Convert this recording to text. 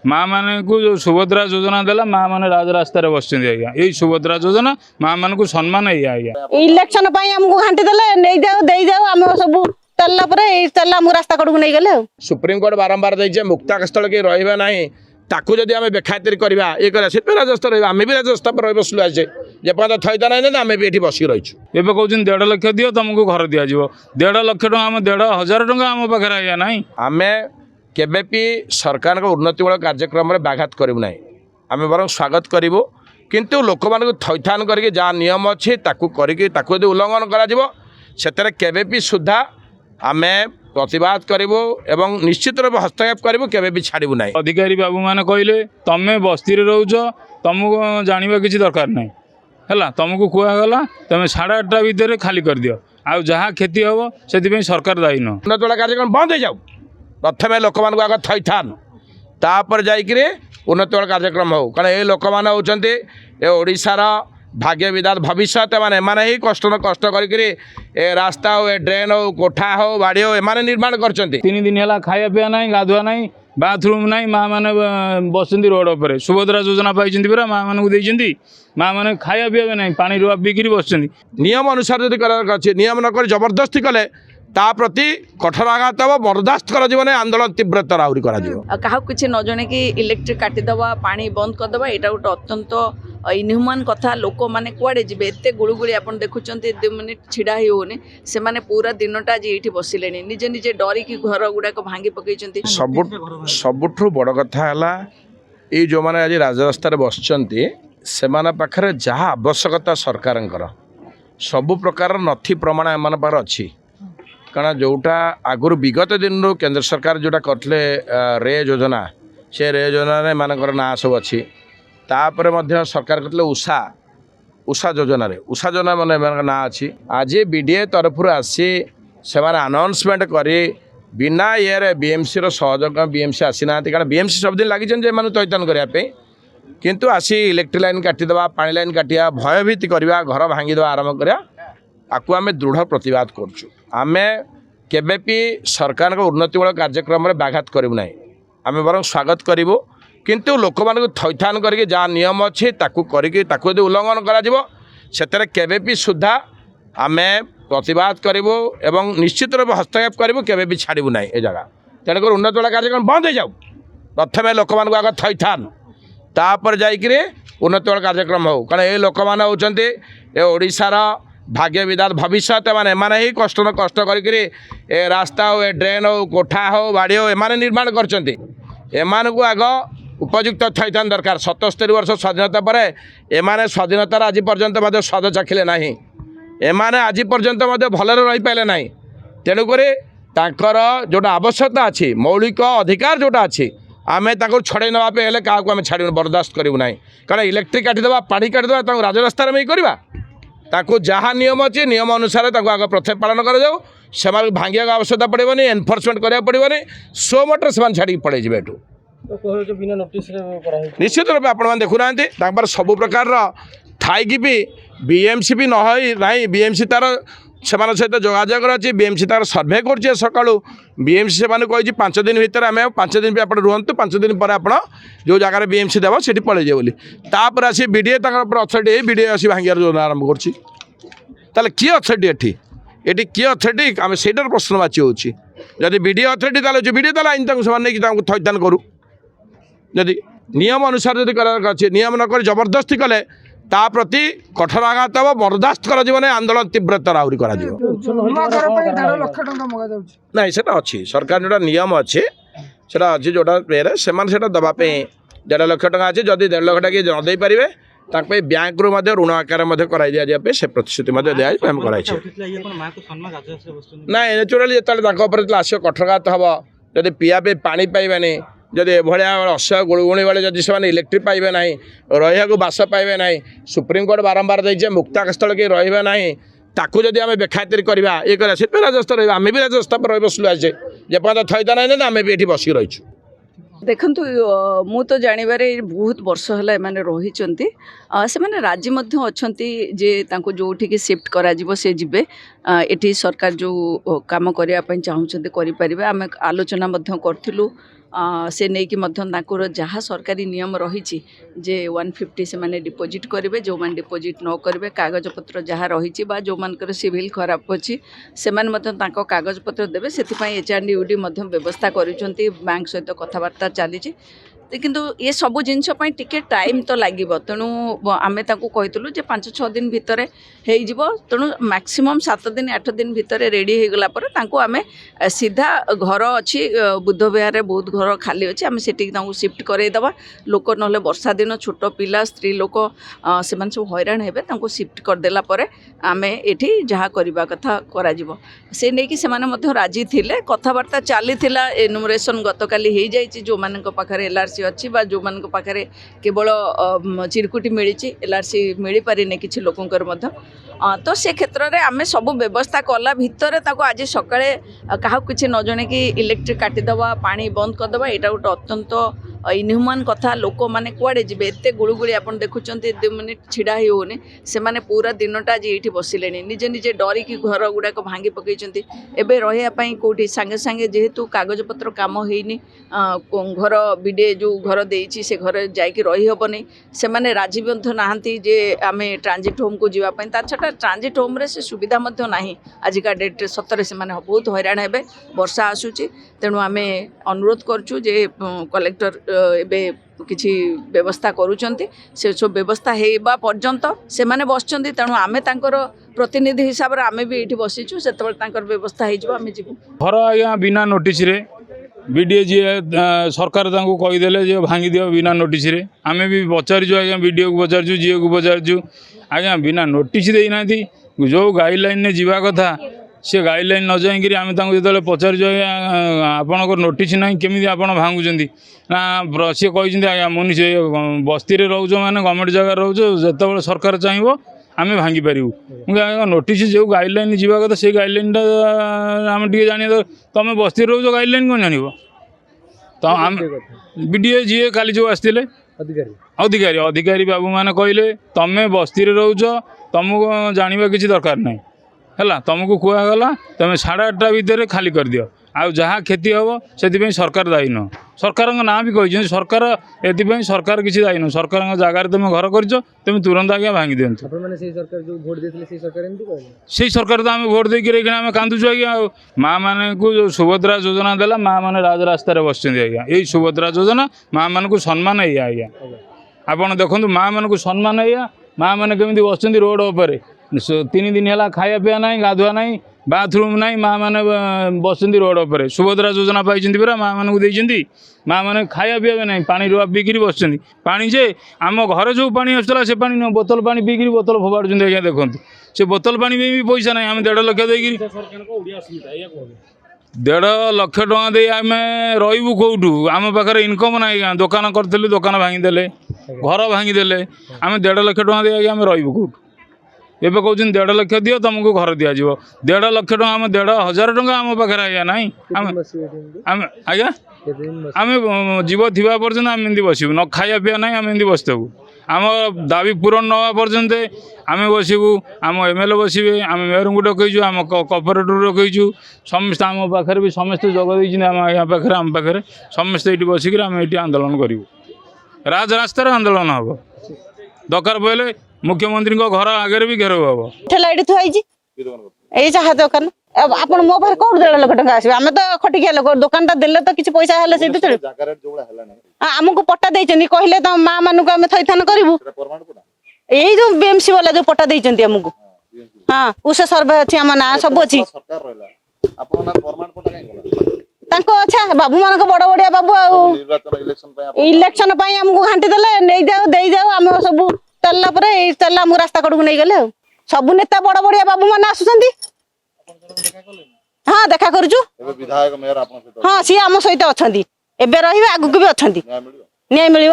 माँ मान को जो सुभद्रा योजना देला माँ मैंने राजरास्त बस आज्ञा यही सुभद्रा योजना माँ मान को सम्मान है आज्ञा इलेक्शन आमको घाटी देले नहीं जाओ दे जाओ आम सब चलला पर चलला आम रास्ता कड़क नहीं गले सुप्रीम कोर्ट बारंबार देजे मुक्ता स्थल के रहा ना ताकू जदि आम बेखातिर करवा ये करा राजस्थ रहा आम भी राजस्थ पर बसलु आसे जेपर्यंत थैता ना आम भी ये बसिक रहीछु एवं कहते 1.5 लाख दियो तुमको घर दि जाव 1.5 लाख टका आम 1,500 टका आम पाखे आज्ञा ना आम केबेपि सरकार उन्नतिमूलक कार्यक्रम में व्याघात करूँ ना आम बर स्वागत करूँ किंतु लोक मान थैथान करके जहाँ नियम अच्छे यदि उल्लंघन कर केबेपि सुधा आम प्रतिवाद करूँ एवं निश्चित रूप हस्तक्षेप करूँ केबेपि छाड़ू ना अधिकारी बाबू मैंने कहले तमें बस्ती रोच तुमको जानवा किसी दरकार नहीं है तुमको कहगला तुम 8:30 भितर खाली कर दियो आ जहाँ क्षति हम से सरकार दायी न उन्नतिमूलक कार्यक्रम बंद हो जाऊ प्रथम लोक मान आग थैथान तापर जाइए उन्नतिमूलक कार्यक्रम हो कारण ये लोक मैंने होती ओडार भाग्य विधात भविष्य मैंने ही कष्ट न कष्ट करी रास्ता हो ड्रेन हो कोठा हो बाड़ी हो एम निर्माण कर 3 दिन है खाया पीवा ना गाधुआ ना बाथरूम ना माँ मैंने बसती रोड पर सुभद्रा योजना पाई पूरा माँ मान को माँ मैंने खाया पीवा ना पानी रुआ पीकि बस नियम अनुसार जब कर नियम नक जबरदस्ती कले ता प्रति कठोर आघात हम बर्दास्त कर आंदोलन तीव्रतर आहरी क्या किसी न जन कि इलेक्ट्रिक काटिदेवा पानी बंद करदे यहाँ गोटे अत्यंत इनह्यूमान कथा लोक मैंने कुआड़े जी एत गुड़गुड़ी आप देखुं 2 मिनिट छिड़ा ही होनी से मैंने पूरा दिनटा आज ये बसिले निजे निजे डरिकी घर गुड़ाक भांगी पकई सबुठु बड़ कथा है जो मैंने आज राजरास्त बसचंती से पाखे जहाँ आवश्यकता सरकार सबु प्रकार नथी प्रमाण एम पाखे अच्छी कारण जोटा आगुरी विगत दिन केंद्र सरकार जोटा करते रे योजना से रे योजना मानकर ना सब अच्छी तापर सरकार करते उषा उषा योजना उषा योजना मैंने ना अच्छी आज बीडीए तरफ आसी से अनाउंसमेंट करी बिना ये बीएमसी सहयोग बीएमसी आसी ना कारण बीएमसी सब दिन लगी तैतान करने किंतु आसी इलेक्ट्रिक लाइन काटिदेवा पानी लाइन काटिया भयभीत करवा घर भांगीदेवा आरंभ करा आपको आम दृढ़ प्रतिवाद करछु आम केबेपि सरकार उन्नतिमूलक कार्यक्रम में व्याघात करूँ ना आम बर स्वागत करूँ किंतु लोक मान थैथान करके जहाँ नियम अच्छे यदि उल्लंघन कर केबेपि सुधा आम प्रतिवाद करूँ एवं निश्चित रूप हस्तक्षेप करूँ केबेपि छाड़ू ना ये जगह तेणुकर उन्नतिमूलक कार्यक्रम बंद हो जाऊ प्रथम लोक मान आग थैथान तापर जाइए उन्नतिमूलक कार्यक्रम हो कारण ये लोक मैंने होती ओडार भाग्य विधात भविष्य मैंने ही कष्ट न कष्ट करी रास्ता हो ड्रेन हो कोठा हो बाड़ी हो एम निर्माण कर आग उपयुक्त थैथान दरकार 77 वर्ष स्वाधीनता पर एमाने स्वाधीनतार आज पर्यंत स्वाद चाखिले ना एमाने आज पर्यंत भलरे रही पाइले ना तेणुक जोटा आवश्यकता अच्छी मौलिक अधिकार जोटा अच्छी आम छड़े नापे क्या आम छाड़ बर्दास्त करूँ ना कारण इलेक्ट्रिक काटिदेवा पानी काटिदेवा राजरास्तार में करवा ताकू जहाँ नियम अच्छे नियम अनुसार आग प्रथम पालन कर भांगा आवश्यकता पड़ोनी एनफोर्समेंट करा पड़ोनी सो मटर से छाड़ी पड़े एठू निश्चित रूप आप देखुना सबु प्रकार थी भी बीएमसी भी ना बीएमसी तार से सहित जोगाजोग अच्छी बीएमसी तार सर्भे कर सका बीएमसी से कही 5 दिन भितर आम 5 दिन भी आप रुहतु 5 दिन पर आप जो जगार बीएमसी देव से पलैजे बोली तापर आसी बीडीए अथॉरिटी बीडीए आसी भांगार योजना आरंभ कर किए अथॉरिटी ये किए अथॉरिटी आम से प्रश्न बाची होदी बीडीए अथॉरिटी बीडीए आईन नहीं थैथान करूँ जदि नियम अनुसार जब कर नियम नक जबरदस्ती कले ता प्रति कठोर आघात हम बर्दास्त कर आंदोलन तीव्रतर आहरी कर ना से अच्छी सरकार जोटा नियम अच्छे से अच्छी जोटा से दवापी 1.5 लाख टका अच्छे जदि 1.5 लाख टका न दे पारे बैंक रू ऋण आकार कर दिजापे से प्रतिश्रुति दिखाई ना नेचुराली जो आस कठोर आघात हम जब पीआपे पानी पाइबानी जदि एभलिया असह्य गुड़गुणी बेले जदि से इलेक्ट्रिक पाइबे ना रहा बास पाइबे ना सुप्रीम कोर्ट बारंबार देजे मुक्ता स्थल के रहा ना ताकू जदि आम बेखातिर करवा ये राजस्थ रहा आम भी राजस्थ पर बसलु आसे जेपर्यंत थैता ना आम भी ये बसिक रहीछु देखु मु तो जानवे बहुत वर्ष है मैंने रही से राजी अच्छा जे जोठी शिफ्ट करा से जीवे एटी सरकार जो काम करने चाहते करें आम आलोचना करूँ से नहीं कि जहाँ सरकारी नियम रही जे 150 से माने डिपोजिट करेंगे जो मैंने डिपोजिट न करेंगे कागजपत्र जहाँ रही जो मान सिविल खराब अच्छी से कागजपत्र देवे से HRDUD व्यवस्था कर बैंक सहित कथबार्ता चली किंतु ये सब जिनस टिके टाइम तो लगे तेणु आम कहूँ 5-6 दिन भितर हो तेणु मैक्सिमम 7 दिन 8 दिन भितर रेडी हो गला आम सीधा घर अच्छी बुद्ध विहार बहुत घर खाली अच्छे आम से शिफ्ट करदेवा लोक ना वर्षा दिन छोट पिला स्त्री लोक से सब हैरान हे शिफ्ट करदेला आम ये जहाँ करवा कथा करा से नहीं कि राजी थे कथबार्ता चली एनुमरेशन गतकाली हो जाए जो मान पाखे LRC अच्छी जो मान पाखे केवल चिरकुटी मिली LRC मिल पारे किसी लोकंर तो से क्षेत्र में आम सब व्यवस्था कला भितर आज सकाळे क्या किसी न जन कि इलेक्ट्रिक काटिदेवा पानी बंद करदेवा यहाँ गोटे अत्यंत इनह्यूमान कथा लोक मैंने कुआड़े जी एत गुड़गुड़ी आप देखुं 2 मिनिट छिड़ा होनी से पूरा दिनटा आज ये बसिले निजे निजे डरिकी घर गुड़ाक भांगी पकई एवं रही कौटी सांगे सांगे जेहेतु कागजपत्र कम होनी घर बीडे जो घर देती से घर जाकि रहीहबनी से मैंने राजी नहांती जे आम ट्रांजिट होम को जीवाई ता छटा ट्रांजिट होम रे से सुविधा ना आजिका डेट्रे सतरे से बहुत हैरान हे वर्षा आसूची तेणु आम अनुरोध करुँ जे कलेक्टर एबे किछि व्यवस्था करूचंती से सब व्यवस्था हेबा पर्यंत से माने बसचंती तेणु आमे तांकर प्रतिनिधि हिसाब रे आमे भी एठी बसिछु सेतबेल तांकर व्यवस्था हे जिवो आमे जिवु घर आज्ञा बिना नोटिस रे बीडीए जी सरकार तांको कहि देले जे भांगी दियो बिना नोटिस रे आमे भी पचारजु आज्ञा बीडीओ को पचारजु जीओ को पचारजु आज्ञा बिना नोटिस देई नाथि जो गाइडलाइन ने जीवा कथा से गाइडलाइन न जाइक आम जो पचारु आपणकर नोटिस ना केमी आप भांगुंट ना सी कहते आज्ञा मुनि से बस्ती रोच मैंने गवर्नमेंट जगह रोच जो सरकार चाहिए आम भांगी पारू मुझे नोटिस जो गाइडलाइन जीवा कथा से गाइडलाइन आम टे जान तुम बस्ती रोच गाइडलाइन कौन जान तो आम बीडीए जी काली जो आसते अधिकारी अधिकारी बाबू मैंने कहले तुम बस्ती रोच तुमको जानवा किसी दरकार नहीं है तुमको कहगला तुम 8:30 भितर खाली कर दियो आ जहाँ क्षति हम से सरकार दायी न सरकार ना भी कही सरकार ये सरकार किसी दायी न सरकार जगार तुम घर कर तुम तुरंत आज्ञा भांगी दिंतु से सरकार तो आम भोट देकर आम कांदुचु आज्ञा माँ मान को जो सुभद्रा योजना देला माँ मैंने राजरास्तार बस आज्ञा यही सुभद्रा योजना माँ मान को सम्मान है आज्ञा आपड़ देखो माँ मान को सम्मान है माँ मैंने केमी बस रोड उपर 3 दिन है खाया पीया ना गाधुआ ना बाथरूम ना माँ मैंने बस रोड उपर सुभद्रा योजना पाई पूरा माँ मान को माँ मैंने खाया पीया ना पानी रुआ पीकि बस पानी जे आम घर जो पानी आसला से पानी न बोतल पानी पीकि बोतल फोपाड़ आज्ञा देखो से बोतल पानी भी पैसा ना आम 1.5 लाख देकर 1.5 लाख टଙ୍କା दे आम रही कौटू आम पाखे इनकम ना दुकान करूँ दुकान भांगीदे घर भांगीदे आम 1.5 लाख टଙ୍କା दे आम रही कौटू एवं कहते 1.5 लाख दियो तुमको घर दिज्व 1.5 लाख टଙ୍କା आम 1,500 टଙ୍କା आम पाखे आज्ञा ना आम आज्ञा आम जीव थी पर्यटन आम एमती बसबू न खाया पीया ना आम एमती बसबू आम दाबी पूरण नवा पर्यंत आम बसबू आम एमएलए बसवे आम मेयर को डकईचु आम कॉर्पोरेटर डकईचु समस्त आम पाखे भी समस्ते जगह आम यहाँ पाखे आम पाखे समस्ते ये बसिक आम ये आंदोलन करूँ राजरास्तार आंदोलन हम दरकार पड़े मुख्यमंत्री घर आगे भी घेराव हम ठेला थुआई ये चाह दुकान आप मो पाखे कौन 1.5 लाख टଙ୍କା आसवे आम तो खटिकिया लोक दुकान देले तो किसी पैसा है से आमको पट्टा देते कहले तो माँ मान को आम थैथान करूँ यही जो बीएमसी वाला जो पट्टा देते आमको हाँ उस सर्वे अच्छी आम ना सब अच्छी अच्छा बाबू मान बड़ बड़िया बाबू इलेक्शन आमको घाटी देले नहीं जाओ दे जाओ आम सब चलला चल आमको रास्ता कड़क नहीं गले सब नेता बड़ बड़िया बाबू मान आसुचंती हाँ देखा करुचु हाँ सी आम सहित अच्छा एवं रही आगू भी अच्छा न्याय मिल